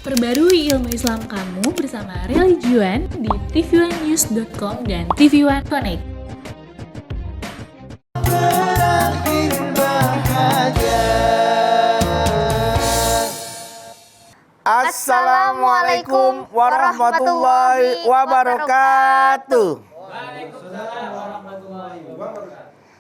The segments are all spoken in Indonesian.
Perbarui ilmu Islam kamu bersama Religion di tv1news.com dan TV1 Connect. Assalamualaikum warahmatullahi wabarakatuh.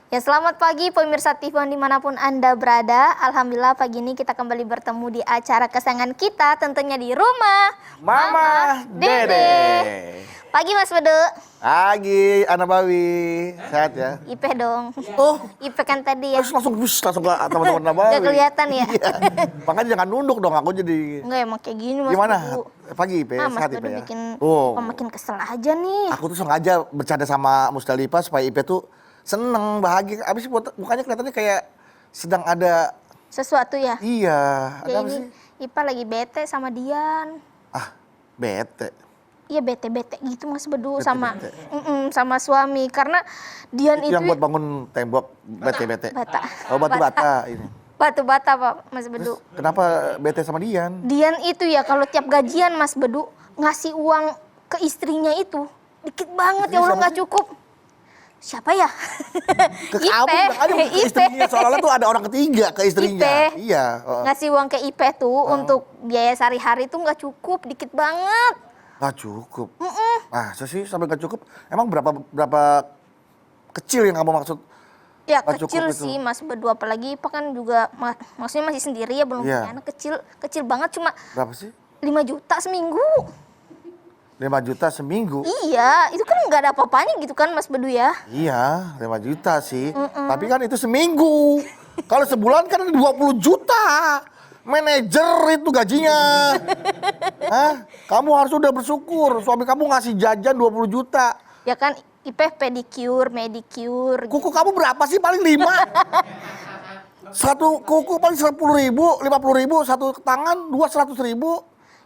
Ya, selamat pagi pemirsa TV1 dimanapun Anda berada. Alhamdulillah pagi ini kita kembali bertemu di acara kesayangan kita, tentunya di rumah Mama Dede. Pagi Mas Bedu. Pagi Ana Bawi. Sehat ya? Ipe dong. Oh, Ipe kan tadi ya. harus langsung ke teman-teman Ana Bawi. Gak kelihatan ya? Iya. Makanya jangan nunduk dong, aku jadi. Enggak emang kayak gini Mas Gimana? Bedu. Pagi Ipe, Mas sehat Bedu Ipe ya? bikin makin kesel aja nih. Aku tuh sengaja bercanda sama Musdalifah supaya Ipe tuh seneng, bahagia. Abis mukanya kelihatannya kayak sedang ada Sesuatu ya? iya, Ya ada apa sih? ini Ipa lagi bete sama Dian. Ah, bete. Iya bete-bete gitu Mas Bedu Bete-bete. sama suami karena Dian itu Yang buat bangun tembok bete-bete. bata. Oh, batu bata ini. Batu bata Pak Mas Bedu. Terus kenapa bete sama Dian? Dian itu ya kalau tiap gajian Mas Bedu ngasih uang ke istrinya itu dikit banget ya Allah Siapa nggak sih? cukup. Siapa ya? Ke kamu bilang aja ke istrinya, seolah-olah tuh ada orang ketiga ke istrinya. Ipe. Iya. Oh. Ngasih uang ke Ipe tuh untuk biaya sehari-hari tuh nggak cukup, dikit banget. Nggak cukup. Masa sih sampai nggak cukup? Emang berapa kecil yang kamu maksud? Ya Nggak cukup kecil itu. sih Mas Bedu, apalagi Ipa kan juga maksudnya masih sendiri ya belum Iya. punya anak, kecil banget cuma Berapa sih? 5 juta seminggu. 5 juta seminggu? Iya, itu kan nggak ada apa-apanya gitu kan Mas Bedu ya. Iya, 5 juta sih. Tapi kan itu seminggu. Kalau sebulan kan 20 juta. Manajer itu gajinya. Hah? Kamu harus udah bersyukur. Suami kamu ngasih jajan 20 juta. Ya kan Ipe pedicure, medicure. Kuku kamu berapa sih? Paling 5. Satu kuku paling 10.000, 50.000. Satu tangan 100.000.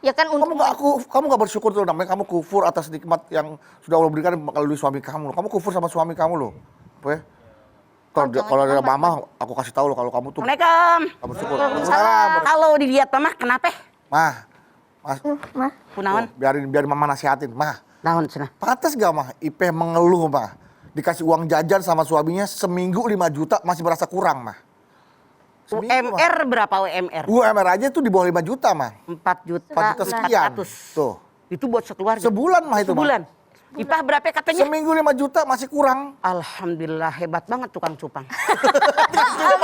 Ya kan untuk Kamu nggak bersyukur tuh, namanya kamu kufur atas nikmat yang sudah Allah berikan melalui suami kamu. Kamu kufur sama suami kamu loh. Apa ya? Kalau ada mama, aku kasih tahu loh kalau kamu tuh Assalamualaikum. nggak bersyukur. Waalaikumsalam. Kalau dilihat mama kenapa? Mah, mas, Mah, Punawan. biarin mama nasihatin. Mah, Naon cenah? pantas gak mah Ipeh mengeluh mah? Dikasih uang jajan sama suaminya seminggu 5 juta masih merasa kurang mah. Seminggu, UMR berapa UMR? UMR aja tuh di bawah 5 juta mah. 4 juta. 4 juta sekian. 400. Tuh. Itu buat sekeluarga. Sebulan mah itu mah. Sebulan. Ipah berapa katanya? Seminggu 5 juta masih kurang. Alhamdulillah hebat banget tukang cupang.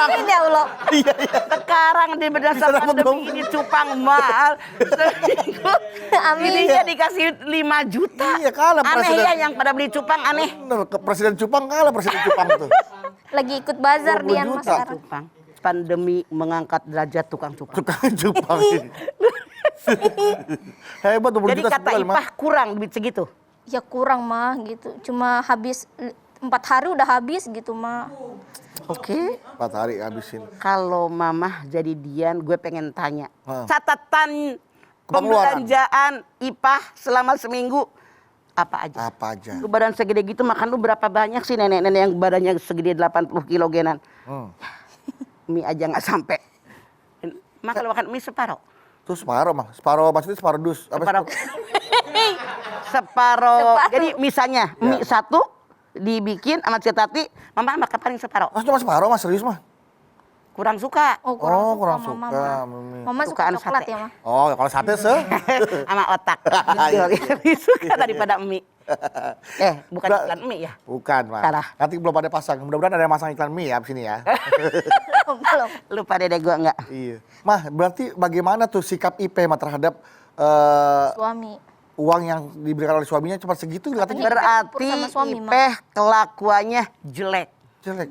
amin ya Allah. Iya, iya. Sekarang di berdasar Bisa dapat dong. pandemi ini cupang mahal. Seminggu. Amin. Ini dia dikasih 5 juta. Iya, kalah Aneh presiden. ya yang pada beli cupang aneh. Bener, ke Presiden Cupang kalah Presiden Cupang tuh. Lagi ikut bazar 20 Dian Mas juta. sekarang. Cupang. Pandemi mengangkat derajat tukang cupang. Tukang Cupang ini. Hebat 20 Jadi juta kata sebulan mah. Ipah kurang duit segitu. Ya kurang mah gitu. Cuma habis 4 hari udah habis gitu mah. Oke. 4 hari habisin. Kalau mamah jadi Dian, gue pengen tanya. Hah. Catatan Pengeluaran. pembelanjaan Ipah selama seminggu apa aja? Apa aja? Lu badan segede gitu makan lu berapa banyak sih nenek-nenek yang badannya segede 80 kilo genan? Mie aja nggak sampai. Mak kalau makan mie separuh. Tuh separuh mah. Separuh maksudnya separuh dus. Apa Separuh. Separuh. Separuh. Jadi misalnya mie satu dibikin sama Cetati, mama makan paling separuh. Mas cuma separuh mas, serius mah. Kurang suka. Oh, Kurang Mama, suka. Mama. Mimi. Mama suka Sukaan coklat sate. ya mah. Oh, kalau sate se? Sama otak. Lebih suka daripada mie. Bukan Nggak. iklan mie ya. Bukan, Mas. Salah. Nanti belum ada pasang. Mudah-mudahan ada yang masang iklan mie ya abis ini ya. Belum. Lupa dede gua enggak. Iya. Mah, berarti bagaimana tuh sikap Ipeh mah terhadap Suami. uang yang diberikan oleh suaminya cuma segitu? Katanya Berarti sama suami, Ma. Ipeh kelakuannya jelek. jelek.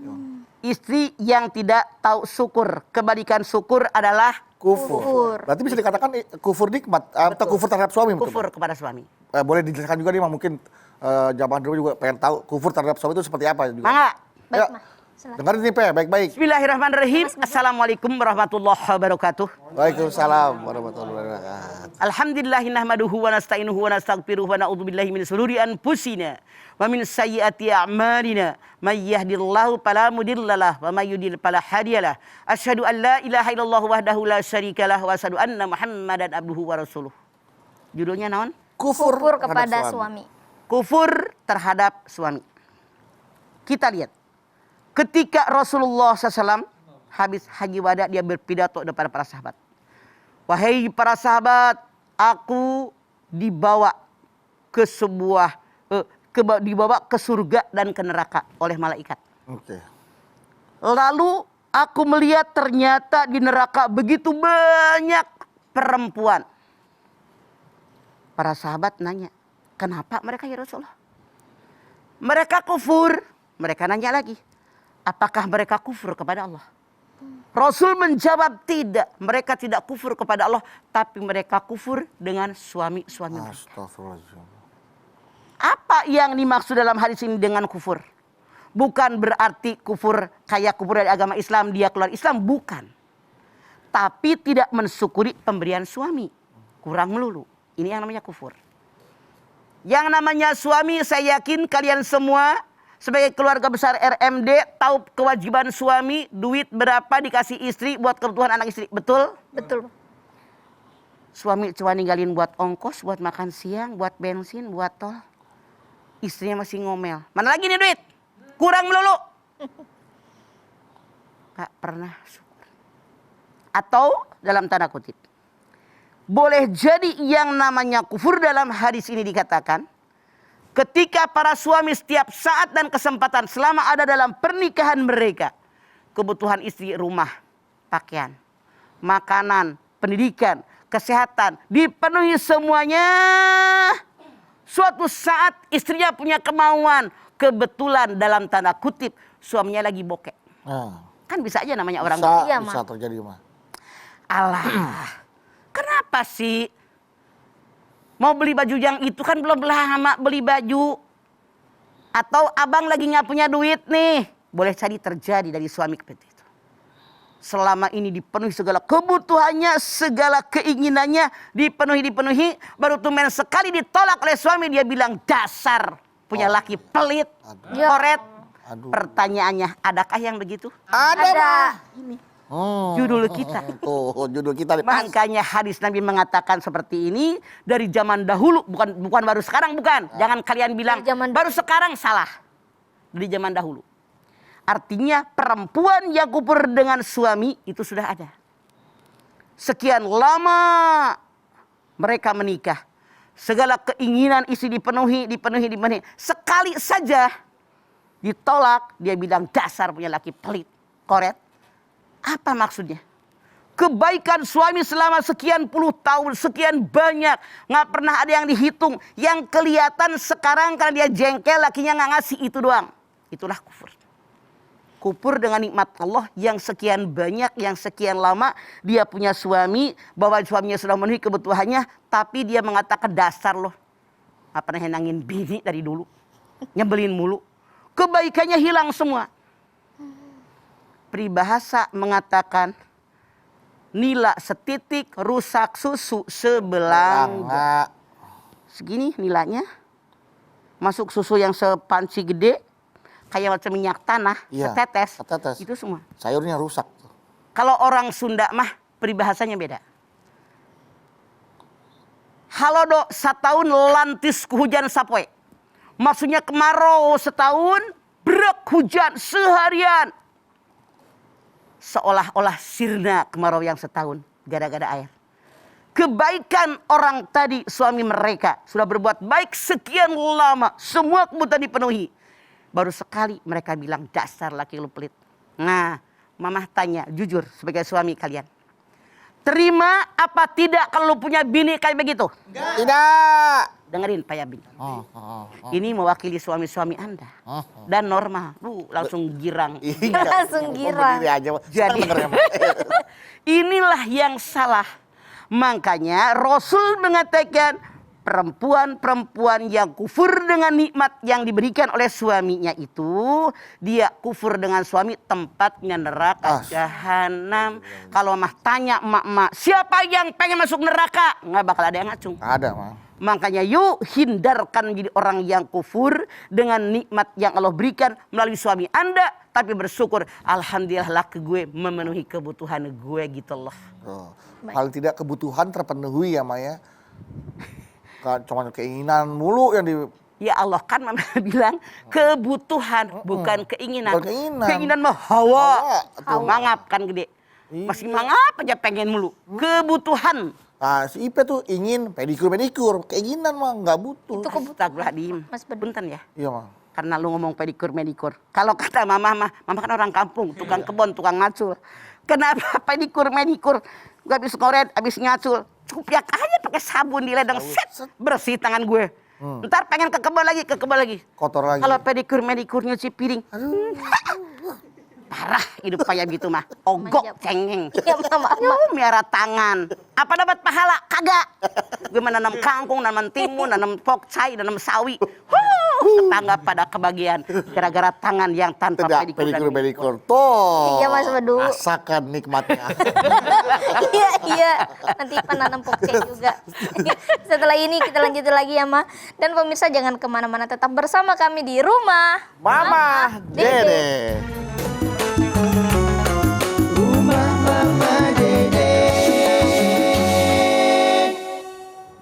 Istri yang tidak tahu syukur. Kebalikan syukur adalah Kufur. Berarti bisa dikatakan kufur nikmat atau kufur terhadap suami. betul, kufur Pak? kepada suami. Boleh dijelaskan juga nih, Mah, mungkin zaman dulu juga pengen tahu kufur terhadap suami itu seperti apa juga. Mangga. Baik, Ya. Mah. Dengerin nih, Pe, baik-baik. Bismillahirrahmanirrahim. Assalamualaikum warahmatullahi wabarakatuh. Waalaikumsalam warahmatullahi wabarakatuh. Alhamdulillahi nahmaduhu wa nasta'inuhu wa nastaghfiruhu wa na'udzubillahi min shururi anfusina wa min sayyiati a'malina. May yahdihillahu fala mudhillalah wa may yudhlil fala hadiyalah. Asyhadu an la ilaha illallah wahdahu la syarikalah wa asyhadu anna Muhammadan abduhu wa rasuluh. Judulnya naon? Kufur terhadap kepada suami. Kufur terhadap suami. Kita lihat. Ketika Rasulullah SAW habis haji wada, dia berpidato depan para sahabat. Wahai para sahabat, aku dibawa ke sebuah dibawa ke surga dan ke neraka oleh malaikat. Oke. Lalu aku melihat ternyata di neraka begitu banyak perempuan. Para sahabat nanya, kenapa mereka ya Rasulullah? Mereka kufur. Mereka nanya lagi, apakah mereka kufur kepada Allah? Rasul menjawab tidak. Mereka tidak kufur kepada Allah, tapi mereka kufur dengan suami-suami mereka. Astagfirullahaladzim. Apa yang dimaksud dalam hadis ini dengan kufur? Bukan berarti kufur kayak kufur dari agama Islam, dia keluar Islam, bukan. Tapi tidak mensyukuri pemberian suami. Kurang melulu. Ini yang namanya kufur. Yang namanya suami, saya yakin kalian semua sebagai keluarga besar RMD tahu kewajiban suami, duit berapa dikasih istri buat kebutuhan anak istri. Betul? Betul. Suami cuma ninggalin buat ongkos, buat makan siang, buat bensin, buat tol. Istrinya masih ngomel. Mana lagi nih duit? Kurang melulu. Gak pernah syukur. Atau dalam tanda kutip. Boleh jadi yang namanya kufur dalam hadis ini dikatakan. Ketika para suami setiap saat dan kesempatan selama ada dalam pernikahan mereka. Kebutuhan istri rumah, pakaian, makanan, pendidikan, kesehatan. Dipenuhi semuanya. Suatu saat istrinya punya kemauan. Kebetulan dalam tanda kutip suaminya lagi bokek. Kan bisa aja namanya orang Bisa, Iya, bisa Ma. terjadi, Ma. Allah. Kenapa sih? Mau beli baju yang itu kan belum lama beli baju. Atau abang lagi nggak punya duit nih. Boleh jadi terjadi dari suami seperti itu. Selama ini dipenuhi segala kebutuhannya, segala keinginannya dipenuhi. Baru tumen sekali ditolak oleh suami, dia bilang dasar punya laki pelit, koret. Aduh. Pertanyaannya, adakah yang begitu? Ada. Judul kita. Tuh, judul kita. Makanya hadis Nabi mengatakan seperti ini dari zaman dahulu, bukan baru sekarang, bukan. Jangan kalian bilang baru sekarang, salah. Dari zaman dahulu. Artinya perempuan yang kufur dengan suami itu sudah ada. Sekian lama mereka menikah. Segala keinginan istri dipenuhi. Sekali saja ditolak, dia bilang dasar punya laki pelit, koret. Apa maksudnya? Kebaikan suami selama sekian puluh tahun, sekian banyak. Nggak pernah ada yang dihitung. Yang kelihatan sekarang karena dia jengkel, lakinya nggak ngasih, itu doang. Itulah kufur. Kufur dengan nikmat Allah yang sekian banyak, yang sekian lama. Dia punya suami, bahwa suaminya sudah memenuhi kebutuhannya. Tapi dia mengatakan dasar loh. Nggak pernah henangin bini dari dulu. Nyebelin mulu. Kebaikannya hilang semua. Peribahasa mengatakan nila setitik rusak susu sebelanga. Segini nilainya. Masuk susu yang sepanci gede, kayak macam minyak tanah, Iya, setetes. setetes. Itu semua. Sayurnya rusak. Kalau orang Sunda mah peribahasanya beda. Halodo setahun lantis hujan sapoe. Maksudnya kemarau setahun, brek hujan seharian. Seolah-olah sirna kemarau yang setahun gara-gara air. Kebaikan orang tadi, suami mereka sudah berbuat baik sekian lama, semua kebutuhan dipenuhi. Baru sekali mereka bilang dasar laki lu pelit. Nah, mamah tanya jujur sebagai suami kalian. Terima apa tidak kalau lu punya bini kayak begitu? Tidak. Dengerin Pak Yabin. Ini mewakili suami-suami Anda. Dan normal. Langsung girang. Langsung girang. Berdiri aja. Jadi inilah yang salah. Makanya Rasul mengatakan perempuan-perempuan yang kufur dengan nikmat yang diberikan oleh suaminya itu, dia kufur dengan suami, tempatnya neraka jahanam. Kalau mah tanya emak-emak, siapa yang pengen masuk neraka? Nggak bakal ada yang ngacung. Ada, mah. Makanya yuk hindarkan menjadi orang yang kufur dengan nikmat yang Allah berikan melalui suami Anda. Tapi bersyukur, alhamdulillah laki gue memenuhi kebutuhan gue gitu loh. Oh. Paling tidak kebutuhan terpenuhi ya Maya. Cuma keinginan mulu yang di... Ya Allah kan mama bilang kebutuhan bukan keinginan. Bukan keinginan. Keinginan mah hawa. Hawa. Mangap kan gede. Iya. Masih mangap aja pengen mulu. Kebutuhan. Nah, si Ipe tuh ingin pedikur. Keinginan mah nggak butuh. Itu kebutuhan. Astagfirullahaladzim. Mas Bedu. Punten ya. Iya mah. Karena lu ngomong pedikur. Kalau kata mama kan orang kampung, tukang kebon, tukang ngacul. Kenapa pedikur? Gak habis ngoret, habis ngacul. Cupiak aja pakai sabun di ledeng, set, bersih tangan gue. Ntar pengen ke kebon lagi. Kotor lagi. Kalau pedikur nyuci piring. Parah hidup kayak gitu mah. Ogok cengeng. Ya, Mama. Miara tangan. Apa dapat pahala? Kagak. Gue menanam kangkung, nanam timun, nanam pokcai, nanam sawi. Tetangga pada kebagian gara-gara tangan yang tanpa Tidak, pedikur. Tuh. Iya, Mas Bedu. Rasakan nikmatnya. Iya. Nanti penanam pokcai juga. Setelah ini kita lanjut lagi ya, Ma. Dan pemirsa jangan kemana-mana, tetap bersama kami di rumah Mama Dede.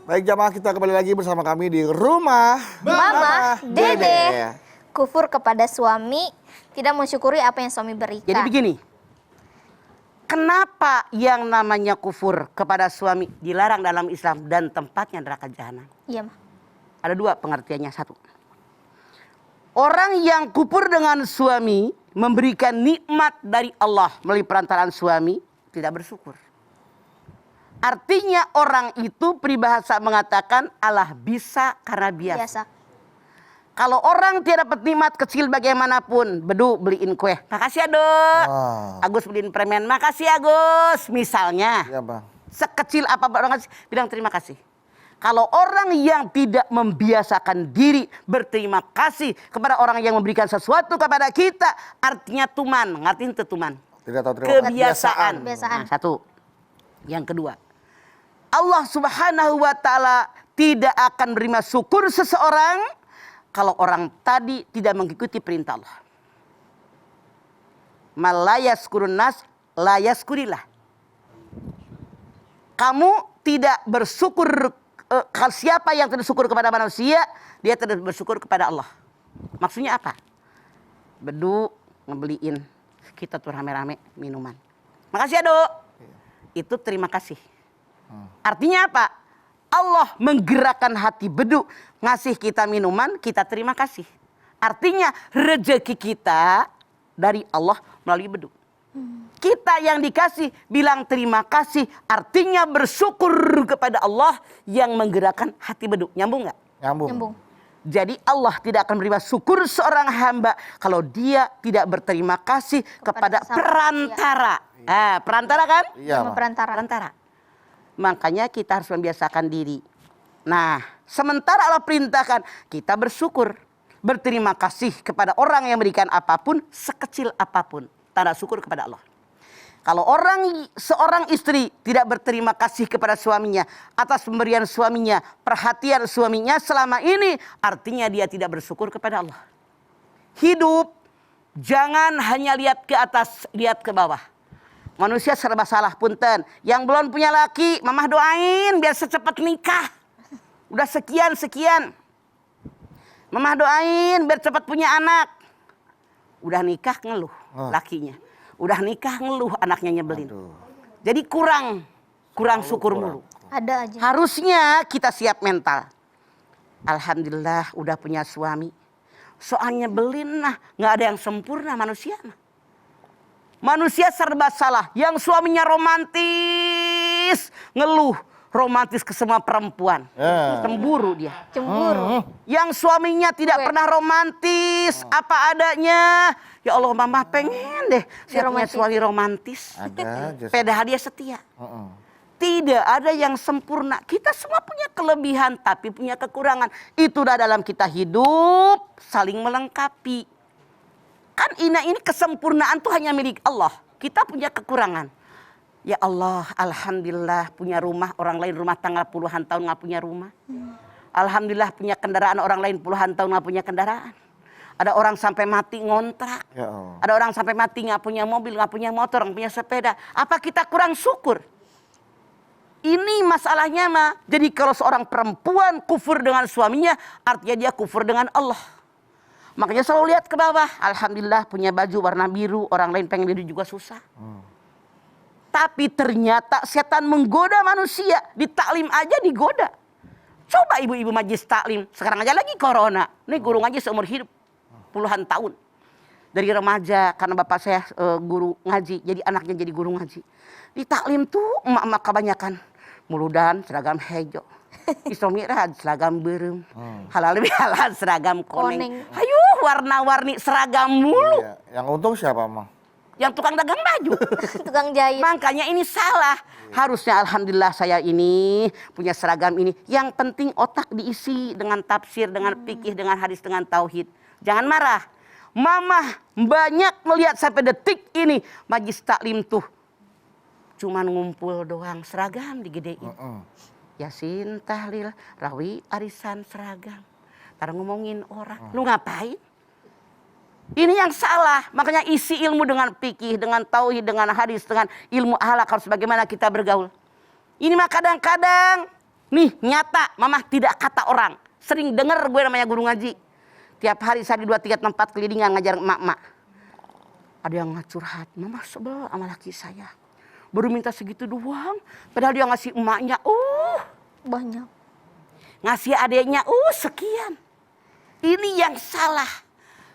Baik jamaah, kita kembali lagi bersama kami di rumah Mama Dede. Kufur kepada suami, tidak mensyukuri apa yang suami berikan. Jadi begini. Kenapa yang namanya kufur kepada suami dilarang dalam Islam dan tempatnya neraka jahanam? Iya, Ma. Ada dua pengertiannya. Satu. Orang yang kufur dengan suami memberikan nikmat dari Allah melalui perantaraan suami tidak bersyukur. Artinya orang itu peribahasa mengatakan Allah bisa karena biasa. Kalau orang tidak dapat nikmat kecil bagaimanapun, Bedu beliin kue. Makasih ya, Dok. Agus beliin permen. Makasih Agus. Misalnya. Iya, Bang. Sekecil apa orang kasih, bilang terima kasih. Kalau orang yang tidak membiasakan diri berterima kasih kepada orang yang memberikan sesuatu kepada kita, artinya tuman. Ngertiin tuh tuman? Tidak tahu terima Kebiasaan. Kebiasaan. Nah, satu. Yang kedua. Allah Subhanahu wa Ta'ala tidak akan menerima syukur seseorang kalau orang tadi tidak mengikuti perintah Allah. Malayaskurun nas layaskurillah. Kamu tidak bersyukur, siapa yang tidak bersyukur kepada manusia, dia tidak bersyukur kepada Allah. Maksudnya apa? Bedu ngebeliin kita tuh rame-rame minuman. Makasih ya, Dok. Itu terima kasih. Artinya apa? Allah menggerakkan hati Bedu, ngasih kita minuman, kita terima kasih. Artinya rezeki kita dari Allah melalui Bedu. Kita yang dikasih bilang terima kasih, artinya bersyukur kepada Allah yang menggerakkan hati Bedu. Nyambung nggak? Nyambung. Jadi Allah tidak akan menerima syukur seorang hamba kalau dia tidak berterima kasih kepada perantara. Perantara kan? Iya, Sama perantara. Makanya kita harus membiasakan diri. Nah, sementara Allah perintahkan kita bersyukur. Berterima kasih kepada orang yang memberikan apapun, sekecil apapun. Tanda syukur kepada Allah. Kalau seorang istri tidak berterima kasih kepada suaminya atas pemberian suaminya, perhatian suaminya selama ini, artinya dia tidak bersyukur kepada Allah. Hidup, jangan hanya lihat ke atas, lihat ke bawah. Manusia serba salah, punten. Yang belum punya laki, mamah doain biar secepat nikah. Udah sekian. Mamah doain biar cepat punya anak. Udah nikah ngeluh lakinya. Udah nikah ngeluh anaknya nyebelin. Jadi kurang syukur mulu. Ada aja. Harusnya kita siap mental. Alhamdulillah udah punya suami. Soalnya nyebelin nah, nggak ada yang sempurna manusia mah. Manusia serba salah. Yang suaminya romantis, ngeluh. Romantis ke semua perempuan. Cemburu dia. Cemburu. Yang suaminya tidak pernah romantis, apa adanya. Ya Allah, mama pengen deh saya punya suami romantis. Ada. Padahal dia setia. Tidak ada yang sempurna. Kita semua punya kelebihan tapi punya kekurangan. Itulah dalam kita hidup saling melengkapi. Kan ini kesempurnaan tuh hanya milik Allah. Kita punya kekurangan. Ya Allah, alhamdulillah punya rumah, orang lain rumah tangga puluhan tahun nggak punya rumah. Alhamdulillah punya kendaraan, orang lain puluhan tahun nggak punya kendaraan. Ada orang sampai mati ngontrak. Ya Allah. Ada orang sampai mati nggak punya mobil, nggak punya motor, nggak punya sepeda. Apa kita kurang syukur? Ini masalahnya mah. Jadi kalau seorang perempuan kufur dengan suaminya, artinya dia kufur dengan Allah. Makanya selalu lihat ke bawah. Alhamdulillah punya baju warna biru, orang lain pengen biru juga susah. Tapi ternyata setan menggoda manusia. Di taklim aja digoda. Coba ibu-ibu majlis taklim. Sekarang aja lagi corona. Ini guru ngaji seumur hidup. Puluhan tahun. Dari remaja, karena bapak saya guru ngaji. Jadi anaknya jadi guru ngaji. Di taklim tuh emak-emak kebanyakan. Muludan seragam hijau. Isra Mi'raj seragam berem. Halal bihalal seragam koneng. Ayo warna-warni seragam mulu. Iya. Yang untung siapa, Mang? Yang tukang dagang baju. Tukang jahit. Makanya ini salah. Harusnya alhamdulillah saya ini punya seragam ini. Yang penting otak diisi dengan tafsir, dengan fikih, dengan hadis, dengan tauhid. Jangan marah. Mama banyak melihat sampai detik ini majlis taklim tuh cuman ngumpul doang, seragam digedein. Yasin, tahlil, rawi, arisan, seragam. Ntar ngomongin orang. Lu ngapain? Ini yang salah. Makanya isi ilmu dengan fikih, dengan tauhid, dengan hadis, dengan ilmu akhlak harus bagaimana kita bergaul. Ini mah kadang-kadang nih nyata, mamah tidak kata orang. Sering dengar gue namanya guru ngaji. Tiap hari saya di 2, 3 tempat kelilingan ngajar emak-emak. Ada yang curhat, mamah sebel sama laki saya. Baru minta segitu doang, padahal dia ngasih emaknya, Banyak. ngasih adeknya, sekian. Ini yang salah.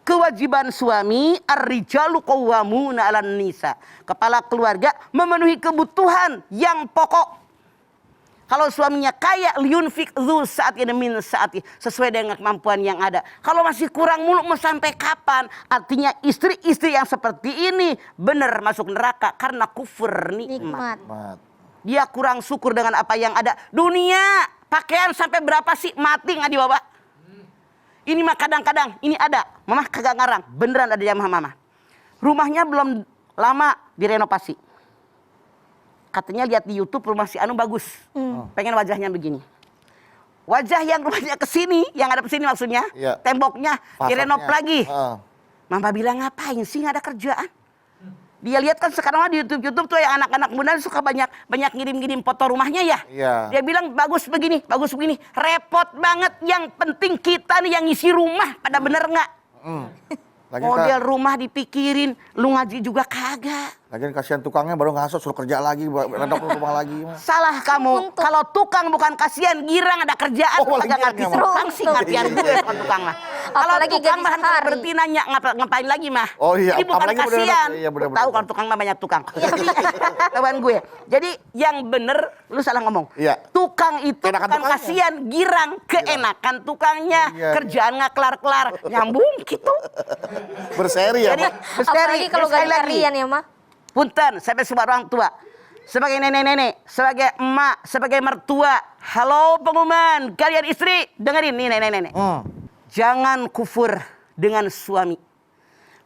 Kewajiban suami, ar-rijalu qawwamuna 'alan nisa. Kepala keluarga memenuhi kebutuhan yang pokok. Kalau suaminya kaya, liyunfik dzu sa'atin min sa'ati, sesuai dengan kemampuan yang ada. Kalau masih kurang mulu mau sampai kapan? Artinya istri-istri yang seperti ini benar masuk neraka karena kufur nikmat. Dia kurang syukur dengan apa yang ada. Dunia, pakaian sampai berapa sih mati nggak dibawa? Ini mah kadang-kadang ini ada. Mama kagak ngarang, beneran ada jamaah mama. Rumahnya belum lama direnovasi. Katanya lihat di YouTube rumah si Anu bagus. Pengen wajahnya begini. Wajah yang rumahnya kesini, yang ada kesini maksudnya. Iya. Temboknya direnov lagi. Mama bilang ngapain sih nggak ada kerjaan? Dia lihat kan sekarang di YouTube tuh yang anak-anak muda suka banyak ngirim-ngirim foto rumahnya ya. Iya. Dia bilang bagus begini. Repot banget. Yang penting kita nih yang ngisi rumah pada bener nggak? Model rumah dipikirin, lu ngaji juga kagak. Lagian kasihan tukangnya baru ngasut suruh kerja lagi, renov rumah lagi. Salah kamu. Kalau tukang bukan kasihan, girang ada kerjaan. Kagak ngerti tukang sih ngertian gue bukan tukang mah. Kalau tukang mah berarti nanya ngapain lagi mah. Oh iya. Ini bukan kasihan. Iya, Tahu kalau tukang mah banyak tukang. Kawan gue. Jadi yang bener lu salah ngomong. Iya. Tukang itu Enakan bukan tukangnya. kasihan, girang, keenakan tukangnya. Iya. Kerjaan nggak kelar-kelar, nyambung gitu. Berseri ya, Jadi Mak? Apalagi kalau sekali gak harian ya, Ma. Punten, sampai sebuah orang tua. Sebagai nenek-nenek, sebagai emak, sebagai mertua. Halo pengumuman, kalian istri, dengerin nih nenek-nenek. Jangan kufur dengan suami.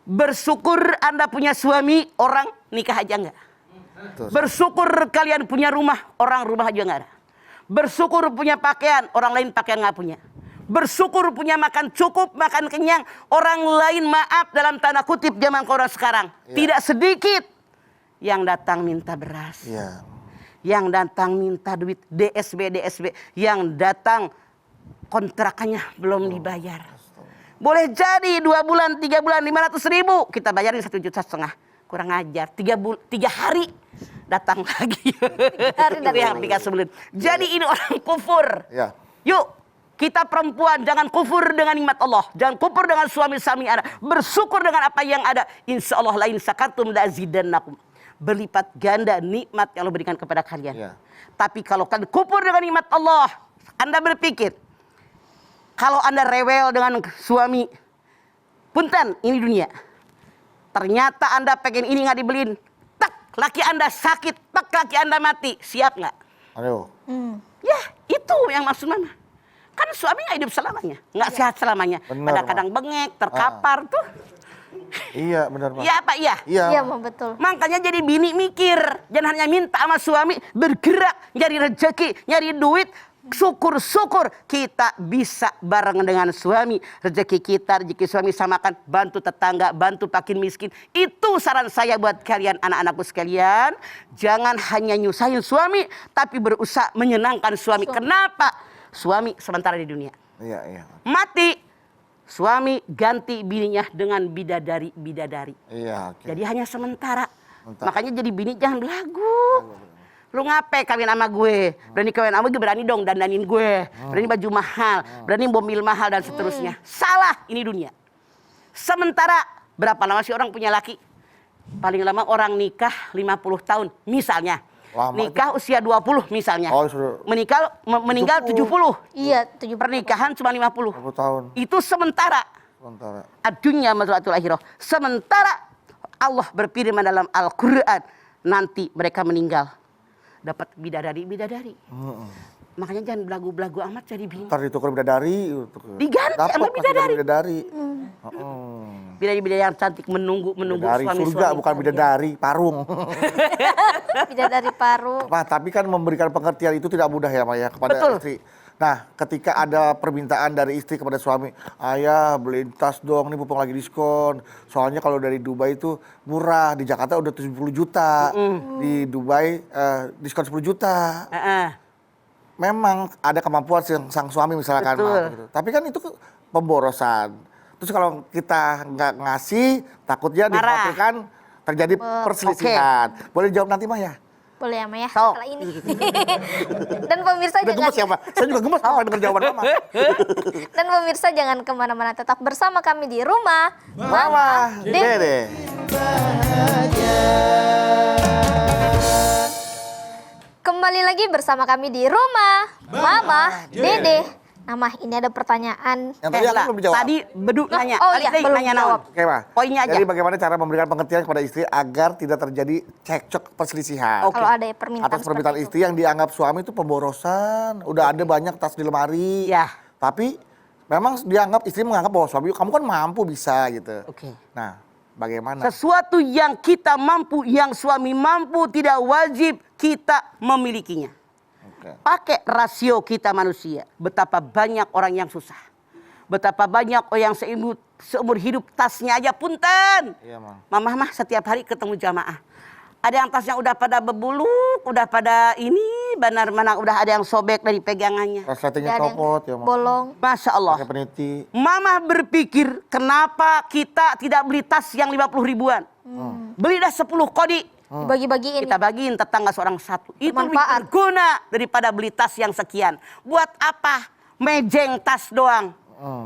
Bersyukur Anda punya suami, orang nikah aja enggak. Bersyukur kalian punya rumah, orang rumah aja enggak ada. Bersyukur punya pakaian, orang lain pakaian enggak punya. Bersyukur punya makan cukup, makan kenyang. Orang lain maaf dalam tanda kutip zaman orang sekarang. Ya. Tidak sedikit yang datang minta beras. Iya. Yang datang minta duit DSB. Yang datang kontrakannya belum dibayar. Boleh jadi 2 bulan, 3 bulan, 500.000. Kita bayarin 1,5 juta. Kurang ajar. 3 hari datang lagi. Itu yang dikasih sebelum. Jadi ini orang kufur. Ya. Yuk. Kita perempuan jangan kufur dengan nikmat Allah. Jangan kufur dengan suami-suami Anda. Bersyukur dengan apa yang ada. Insya Allah lain sakatum la'zidannakum. Berlipat ganda nikmat yang Allah berikan kepada kalian. Ya. Tapi kalau kalian kufur dengan nikmat Allah, Anda berpikir, kalau Anda rewel dengan suami, punten ini dunia. Ternyata Anda pengen ini nggak dibeliin. Tak, laki Anda sakit. Tak, laki Anda mati. Siap nggak? Ayo. Ya, itu yang maksud mama. Kan suami nggak hidup selamanya, nggak sehat selamanya. Benar, Kadang-kadang bengek, terkapar tuh. Iya benar Pak. Iya apa iya? Iya, Mah, betul. Makanya jadi bini mikir, jangan hanya minta sama suami, bergerak, nyari rezeki, nyari duit. Syukur-syukur kita bisa bareng dengan suami. Rezeki kita, rezeki suami samakan. Bantu tetangga, bantu fakir miskin. Itu saran saya buat kalian anak-anakku sekalian. Jangan hanya nyusahin suami, tapi berusaha menyenangkan suami. Kenapa? Suami sementara di dunia. Iya. Mati, suami ganti bininya dengan bidadari. Iya, oke. Jadi hanya sementara. Sementara. Makanya jadi bini jangan belagu. Lu ngapain kawin sama gue? Berani kawin sama gue, berani dong dandanin gue. Berani baju mahal, berani mobil mahal dan seterusnya. Salah, ini dunia. Sementara berapa lama sih orang punya laki? Paling lama orang nikah 50 tahun misalnya. Lama Nikah usia 20 misalnya. Oh, sudah. Meninggal 70. Iya, 70. Pernikahan cuma 50. 20 tahun. Itu sementara. Sementara. Adunya mazratul akhirah. Sementara Allah berfirman dalam Al-Quran, nanti mereka meninggal dapat bidadari. Makanya jangan belagu-belagu amat jadi bini. Ntar ditukar bidadari. Diganti sama bidadari. Bidadari yang cantik menunggu Bidadari suami-suami. surga bukan bidadari, parung. Bidadari paru. Pak, tapi kan memberikan pengertian itu tidak mudah ya Maya kepada Betul. istri. Nah, ketika ada permintaan dari istri kepada suami, ayah beliin tas dong, ini mumpung lagi diskon. Soalnya kalau dari Dubai itu murah, di Jakarta udah 70 juta, di Dubai diskon 10 juta. Memang ada kemampuan sang suami misalkan. Betul. Gitu. Tapi kan itu pemborosan. Terus kalau kita nggak ngasih, takutnya Marah. dikhawatirkan terjadi perselisihan. Boleh jawab nanti Maya? Boleh ya, Mah ya? Sok. Setelah ini. Dan pemirsa Udah gemes ya, Pak? Saya juga gemes apa denger jawaban Mama. Dan pemirsa jangan kemana-mana, tetap bersama kami di rumah Mama, Dede. Kembali lagi bersama kami di rumah Mama Dede. Nah, Mah, ini ada pertanyaan. Yang tadi aku belum dijawab. Tadi Bedu nanya. Oh Balik iya, deh, belum nanya jawab. naon. Oke, Pak. Poinnya aja. Jadi bagaimana cara memberikan pengertian kepada istri agar tidak terjadi cekcok perselisihan. Oke. Kalau ada permintaan Atas permintaan seperti istri yang dianggap suami itu pemborosan. Udah ada banyak tas di lemari. Ya. Tapi memang istri menganggap bahwa suami kamu kan mampu bisa gitu. Oke. Nah, bagaimana? Sesuatu yang kita mampu, yang suami mampu, tidak wajib kita memilikinya. Oke. Pakai rasio kita manusia. Betapa banyak orang yang susah. Betapa banyak orang yang seumur hidup tasnya aja punten. Iya, Mang. Mama mah setiap hari ketemu jamaah. Ada yang tasnya udah pada bebuluk, udah pada ini, benar mana udah ada yang sobek dari pegangannya. Resletingnya Ada yang copot ya, Mang. bolong. Masya Allah. Pakai peniti. Mama berpikir kenapa kita tidak beli tas yang 50 ribuan. Beli dah 10 kodi. Dibagi-bagiin. Kita bagiin tetangga seorang satu. Itu lebih Bermanfaat. berguna daripada beli tas yang sekian. Buat apa? Mejeng tas doang.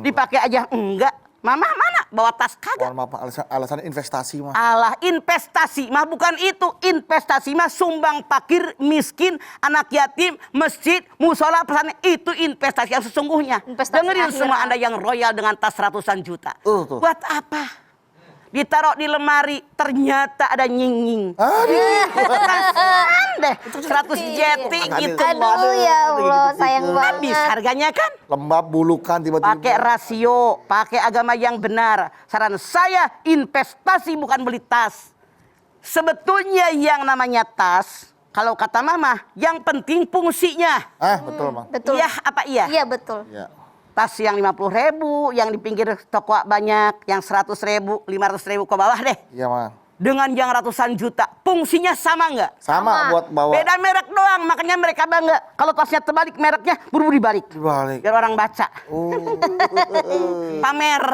Dipakai aja enggak. Mama mana? Bawa tas kagak. Mohon maaf, Pak, alasan investasi mah. Alah, investasi mah bukan itu. Investasi mah sumbang fakir, miskin, anak yatim, masjid, musola, pesantren. Itu investasi yang sesungguhnya. Investasi Dengerin akhirat. semua Anda yang royal dengan tas ratusan juta. Tuh. Buat apa? Ditaruh di lemari, ternyata ada nying-nying. Deh, 100 jeti gitu. Aduh ya Allah, sayang Habis banget. harganya kan? Lembab bulukan tiba-tiba. Pakai rasio, pakai agama yang benar. Saran saya investasi bukan beli tas. Sebetulnya yang namanya tas, kalau kata mama, yang penting fungsinya. Betul, Mang. Betul. Iya apa iya? Iya, betul. Iya. Tas yang 50.000, yang di pinggir toko banyak, yang 100.000, 500.000 ke bawah deh. Iya, Mang. Dengan yang ratusan juta, fungsinya sama nggak? Sama buat bawa. Beda merek doang, makanya mereka bangga. Kalau tasnya terbalik mereknya, buru-buru dibalik. Dibalik. Biar orang baca. Pamer.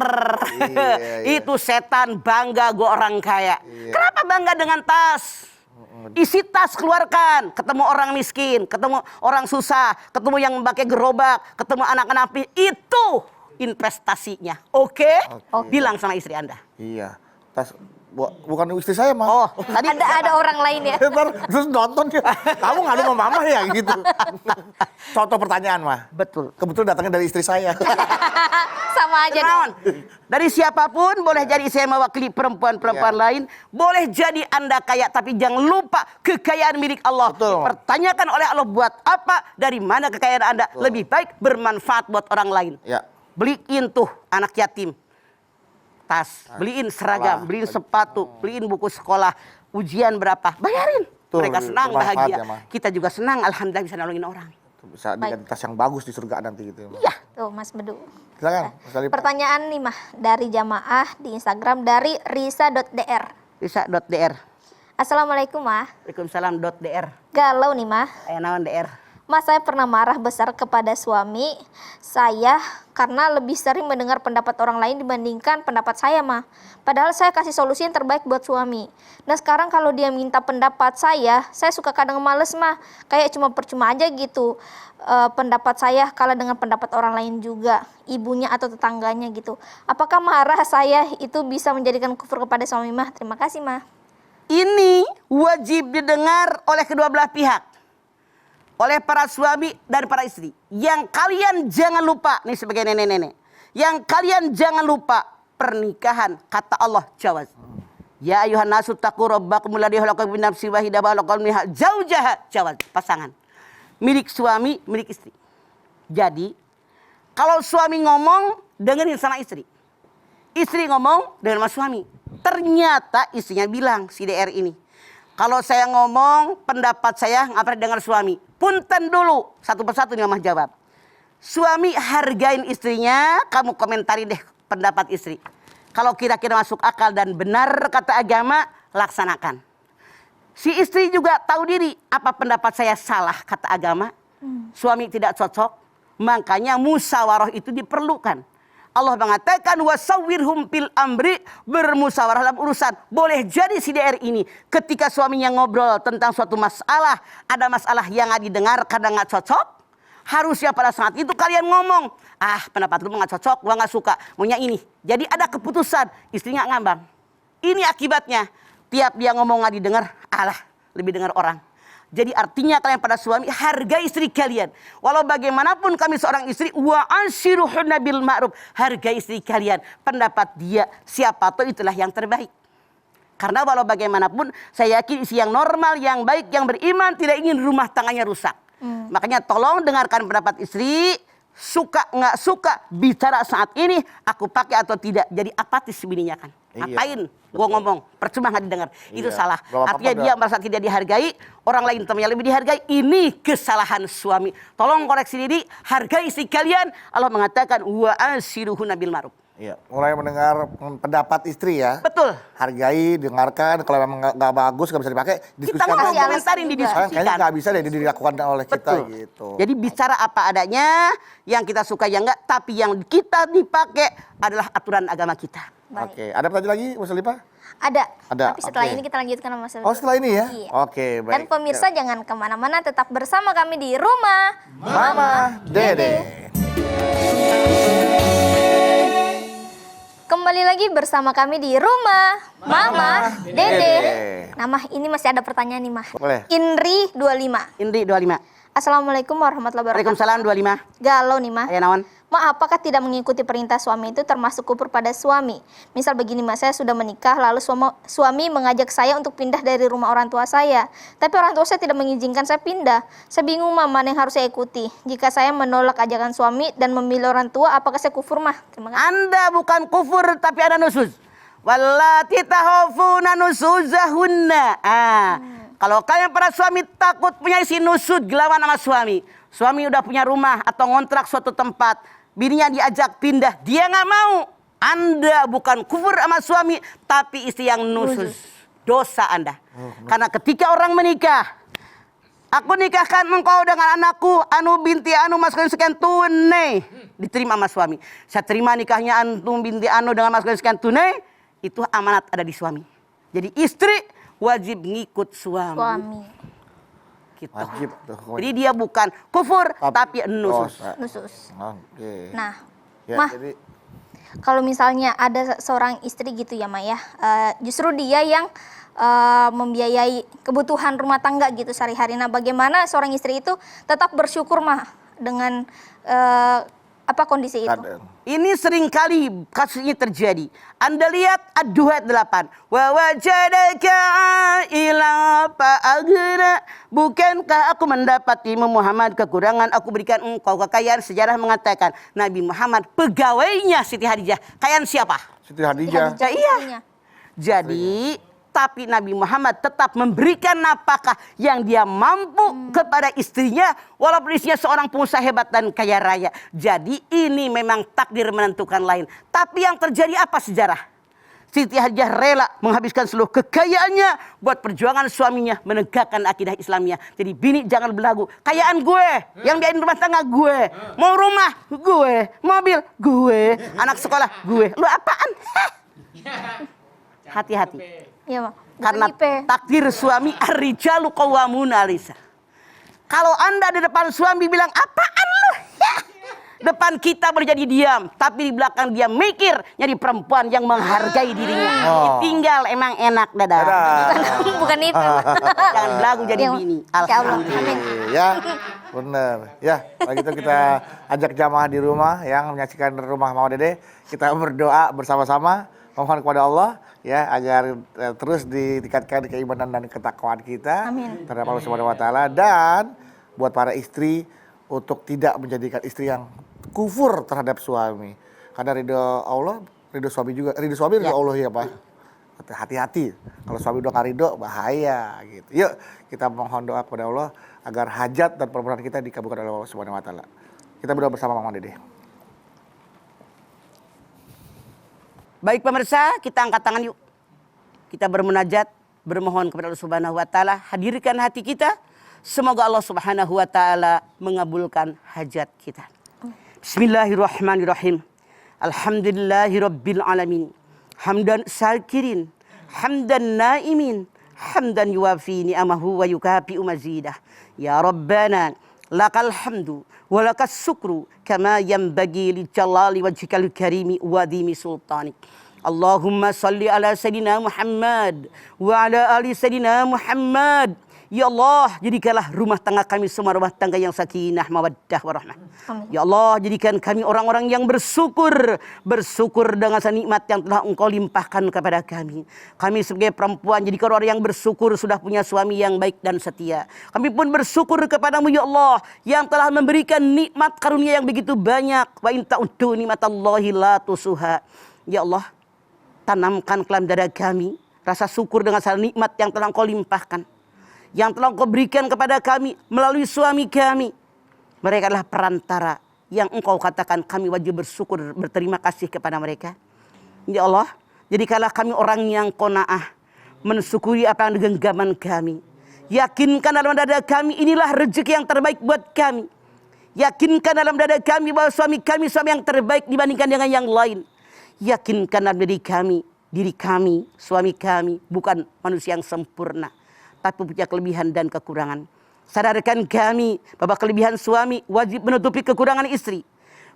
Iya. Itu setan bangga gue orang kaya. Kenapa bangga dengan tas? Isi tas keluarkan, ketemu orang miskin, ketemu orang susah, ketemu yang pakai gerobak, ketemu anak-anak itu investasinya. Oke? Oke. Bilang sama istri Anda. Iya. Tas Bukan istri saya, Mah. Oh, tadi Ada orang lain ya. Terus nonton dia, kamu ngadu sama mama ya gitu. Contoh pertanyaan, Mah. betul. Kebetulan datangnya dari istri saya. Sama aja Kenaon? dong. Dari siapapun boleh jadi saya mewakili perempuan-perempuan lain. Boleh jadi Anda kaya tapi jangan lupa kekayaan milik Allah. Betul. Dipertanyakan oleh Allah buat apa? Dari mana kekayaan Anda? Lebih baik bermanfaat buat orang lain. Ya. Beliin tuh anak yatim tas, beliin seragam, sekolah. beliin sepatu, beliin buku sekolah, ujian berapa, bayarin. Tuh, Mereka senang, bermanfaat bahagia. ya, Ma. Kita juga senang, alhamdulillah bisa nolongin orang. Bisa diganti tas yang bagus di surga nanti gitu. Iya. Tuh Mas Bedu. Silakan, Mas Alif. Pertanyaan nih mah dari jamaah di Instagram dari risa.dr. Bisa.dr. Assalamualaikum mah. Waalaikumsalam .dr. Galau nih mah. Ayo naon DR. Mas, saya pernah marah besar kepada suami saya karena lebih sering mendengar pendapat orang lain dibandingkan pendapat saya, mah. Padahal saya kasih solusi yang terbaik buat suami. Nah, sekarang kalau dia minta pendapat saya suka kadang males, mah. Kayak cuma percuma aja gitu. Pendapat saya kalah dengan pendapat orang lain juga, ibunya atau tetangganya gitu. Apakah marah saya itu bisa menjadikan kufur kepada suami, mah? Terima kasih, mah. Ini wajib didengar oleh kedua belah pihak. Oleh para suami dan para istri. Yang kalian jangan lupa, nih sebagai nenek-nenek. Yang kalian jangan lupa, pernikahan kata Allah jawaz. Ya ayuhan nasu taqu rabbakum alladzi khalaqakum min nafsin wahidah wa khalaqa minha zaujaha jawaz. Pasangan. Milik suami, milik istri. Jadi, kalau suami ngomong, dengerin sama istri. Istri ngomong dengan sama suami. Ternyata istrinya bilang si DR ini, kalau saya ngomong pendapat saya nggak pernah dengar suami. Punten dulu, satu persatu nih Mama jawab. Suami hargain istrinya, kamu komentari deh pendapat istri. Kalau kira-kira masuk akal dan benar kata agama, laksanakan. Si istri juga tahu diri, apa pendapat saya salah kata agama. Suami tidak cocok, makanya musyawarah itu diperlukan. Allah mengatakan wasawwirhum fil amri, bermusyawarah dalam urusan. Boleh jadi si DR ini ketika suaminya ngobrol tentang suatu masalah, ada masalah yang nggak didengar karena nggak cocok, harusnya pada saat itu kalian ngomong, pendapat lu nggak cocok, gua nggak suka, maunya ini. Jadi ada keputusan, istrinya ngambang. Ini akibatnya, tiap dia ngomong nggak didengar, lebih dengar orang. Jadi artinya kalian pada suami hargai istri kalian. Walau bagaimanapun kami seorang istri, wa anshiruhunna bil ma'ruf. Hargai istri kalian. Pendapat dia siapa tahu itulah yang terbaik. Karena walau bagaimanapun saya yakin istri yang normal, yang baik, yang beriman tidak ingin rumah tangganya rusak. Makanya tolong dengarkan pendapat istri. Suka nggak suka bicara saat ini aku pakai atau tidak. Jadi apatis bininya kan. Ngapain gue ngomong, percuma nggak didengar. Itu salah. Artinya dia merasa tidak dihargai, orang lain temannya lebih dihargai. Ini kesalahan suami. Tolong koreksi diri, hargai istri kalian. Allah mengatakan wa anshiruhunna bil ma'ruf. Iya, mulai mendengar pendapat istri ya. Betul. Hargai, dengarkan. Kalau memang nggak bagus, nggak bisa dipakai, Kita diskusikan. mau kasih komentarin, alasan didiskusikan. Kayaknya nggak bisa deh dilakukan oleh kita Betul. gitu. Jadi bicara apa adanya, yang kita suka yang enggak, tapi yang kita dipakai adalah aturan agama kita. Baik. Oke, ada pertanyaan lagi, Mas Alifah? Ada. Ada, Tapi setelah oke. ini kita lanjutkan sama Mas. Oh, setelah ini ya? Iya. Oke, baik. Dan pemirsa jangan kemana-mana, tetap bersama kami di rumah Mama Dede. Kembali lagi bersama kami di rumah Mama Dede. Nah, Mah, ini masih ada pertanyaan nih, Mah. Boleh. Indri 25. Indri 25. Assalamualaikum warahmatullahi wabarakatuh. Waalaikumsalam 25. Galau nih, Mah. Ayo naon? Ma, apakah tidak mengikuti perintah suami itu termasuk kufur pada suami? Misal begini, Mas, saya sudah menikah lalu suami mengajak saya untuk pindah dari rumah orang tua saya. Tapi orang tua saya tidak mengizinkan saya pindah. Saya bingung, Ma, mana yang harus saya ikuti? Jika saya menolak ajakan suami dan memilih orang tua, apakah saya kufur, Mah? Terima kasih. Anda bukan kufur tapi ada nusuz. Wallati tahafuna nusuzahunna. Kalau kalian para suami takut punya isi nusud gelawan sama suami. Suami udah punya rumah atau ngontrak suatu tempat. Bininya diajak pindah, dia nggak mau. Anda bukan kufur sama suami, tapi istri yang nusuz. Dosa Anda. Karena ketika orang menikah, aku nikahkan engkau dengan anakku, anu binti anu mas kawin sekian tunai. Diterima sama suami. Saya terima nikahnya antum binti anu dengan mas kawin sekian tunai. Itu amanat ada di suami. Jadi istri wajib ngikut suami. Gitu. Wajib. Jadi dia bukan kufur tapi nusus. Nusus. Oke. Nah, Ya, Mah, jadi kalau misalnya ada seorang istri gitu ya Ma ya, justru dia yang membiayai kebutuhan rumah tangga gitu sehari-hari. Nah, bagaimana seorang istri itu tetap bersyukur Ma dengan kondisi itu? Ini seringkali kasusnya terjadi. Anda lihat Ad-Duhat 8. Wa wajadaka ila fa'aghna. Bukankah aku mendapatimu Muhammad kekurangan, aku berikan engkau kekayaan. Sejarah mengatakan Nabi Muhammad pegawainya Siti Hadijah. Kekayaan siapa? Siti Hadijah. Iya. Jadi tapi Nabi Muhammad tetap memberikan nafkah yang dia mampu kepada istrinya, walaupun istrinya seorang pengusaha hebat dan kaya raya. Jadi ini memang takdir menentukan lain. Tapi yang terjadi apa sejarah? Siti Hadijah rela menghabiskan seluruh kekayaannya buat perjuangan suaminya menegakkan akidah Islamiyah. Jadi bini jangan berlagu, kekayaan gue, yang diain rumah tangga gue, mau rumah gue, mobil gue, anak sekolah gue. Lu apaan? Hati-hati. Iya, Ma. Karena takdir suami ar-rijalu qawwamuna 'alaiha. Kalau Anda di depan suami bilang apaan lu? Ya. Depan kita berjadi diam, tapi di belakang dia mikir jadi perempuan yang menghargai dirinya. Tinggal emang enak dadah. Bukan itu. Jangan belagu jadi bini. Alhamdulillah. Amin. Ya, bener. Ya, kalau gitu kita ajak jamaah di rumah yang menyaksikan rumah Mama Dede. Kita berdoa bersama-sama, mohon kepada Allah ya agar terus ditingkatkan keimanan dan ketakwaan kita terhadap Allah Subhanahu wa taala, dan buat para istri untuk tidak menjadikan istri yang kufur terhadap suami. Karena ridho Allah, ridho suami juga, ridho suami ridho Allah ya, Pak. Hati-hati. Kalau suami udah nggak ridho bahaya gitu. Yuk kita mohon doa kepada Allah agar hajat dan permohonan kita dikabulkan oleh Allah Subhanahu wa taala. Kita berdoa bersama Mama Dede. Baik pemirsa, kita angkat tangan yuk. Kita bermunajat, bermohon kepada Allah Subhanahu wa taala, hadirkan hati kita. Semoga Allah Subhanahu wa taala mengabulkan hajat kita. Bismillahirrahmanirrahim. Alhamdulillahirabbil alamin. Hamdan syakirin, hamdan naimin, hamdan yuwafi ni'amahu wa yukafi'u mazidah. Ya Rabbana, lakal hamdu wa lakas syukru kama yanbaghi li jalali wajhikal karimi wa dimi sultanik. Allahumma salli ala Sayyidina Muhammad wa ala ali Sayyidina Muhammad. Ya Allah, jadikanlah rumah tangga kami semua rumah tangga yang sakinah, mawaddah, warahmah. Ya Allah, jadikan kami orang-orang yang bersyukur. Bersyukur dengan nikmat yang telah Engkau limpahkan kepada kami. Kami sebagai perempuan jadikan orang yang bersyukur sudah punya suami yang baik dan setia. Kami pun bersyukur kepadamu ya Allah yang telah memberikan nikmat karunia yang begitu banyak. Wa in ta'uddu nikmatallahi la tusuha. Ya Allah, tanamkan ke dalam dada kami rasa syukur dengan segala nikmat yang telah Engkau limpahkan, yang telah Engkau berikan kepada kami melalui suami kami. Mereka adalah perantara yang Engkau katakan kami wajib bersyukur, berterima kasih kepada mereka. Ya Allah, jadikanlah kami orang yang qanaah, mensyukuri apa yang digenggaman kami. Yakinkan dalam dada kami inilah rezeki yang terbaik buat kami. Yakinkan dalam dada kami bahwa suami kami suami yang terbaik dibandingkan dengan yang lain. Yakinkan dalam diri kami, suami kami bukan manusia yang sempurna, tapi punya kelebihan dan kekurangan. Sadarkan kami bahwa kelebihan suami wajib menutupi kekurangan istri.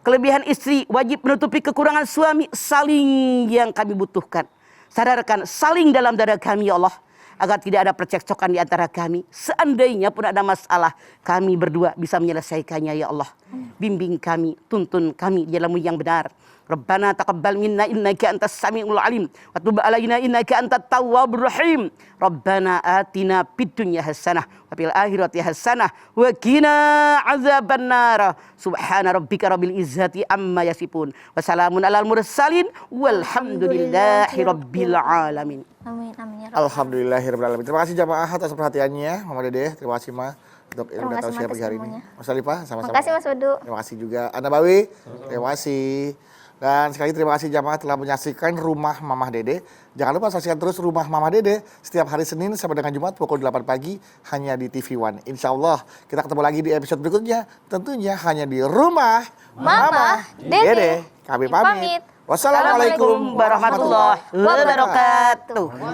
Kelebihan istri wajib menutupi kekurangan suami, saling yang kami butuhkan. Sadarkan saling dalam dada kami ya Allah, agar tidak ada percekcokan di antara kami. Seandainya pun ada masalah, kami berdua bisa menyelesaikannya ya Allah. Bimbing kami, tuntun kami di jalanmu yang benar. Rabbana taqabbal minna innaka antas samiul alim wa tub alaina innaka antat tawwabur rahim. Rabbana atina fid dunya hasanah wa fil akhirati hasanah wa qina azabannar. Subhana rabbika rabbil izzati amma yasifun wa salamun alal mursalin walhamdulillahi rabbil alamin. Amin amin ya Rabb. Alhamdulillahirabbil alamin. Terima kasih jamaah atas perhatiannya, Mama Dede. Terima kasih Ma untuk ilmu dan tausiah pagi hari ini. Mas Alifah sama-sama. Terima kasih Mas Wudu. Terima kasih juga Anda Bawi. Terima kasih. Dan sekali lagi terima kasih jamaah telah menyaksikan Rumah Mamah Dede. Jangan lupa saksikan terus Rumah Mamah Dede setiap hari Senin sampai dengan Jumat pukul 8 pagi hanya di TV One. Insya Allah kita ketemu lagi di episode berikutnya. Tentunya hanya di Rumah Mamah Dede. Kami pamit. Wassalamualaikum warahmatullahi wabarakatuh.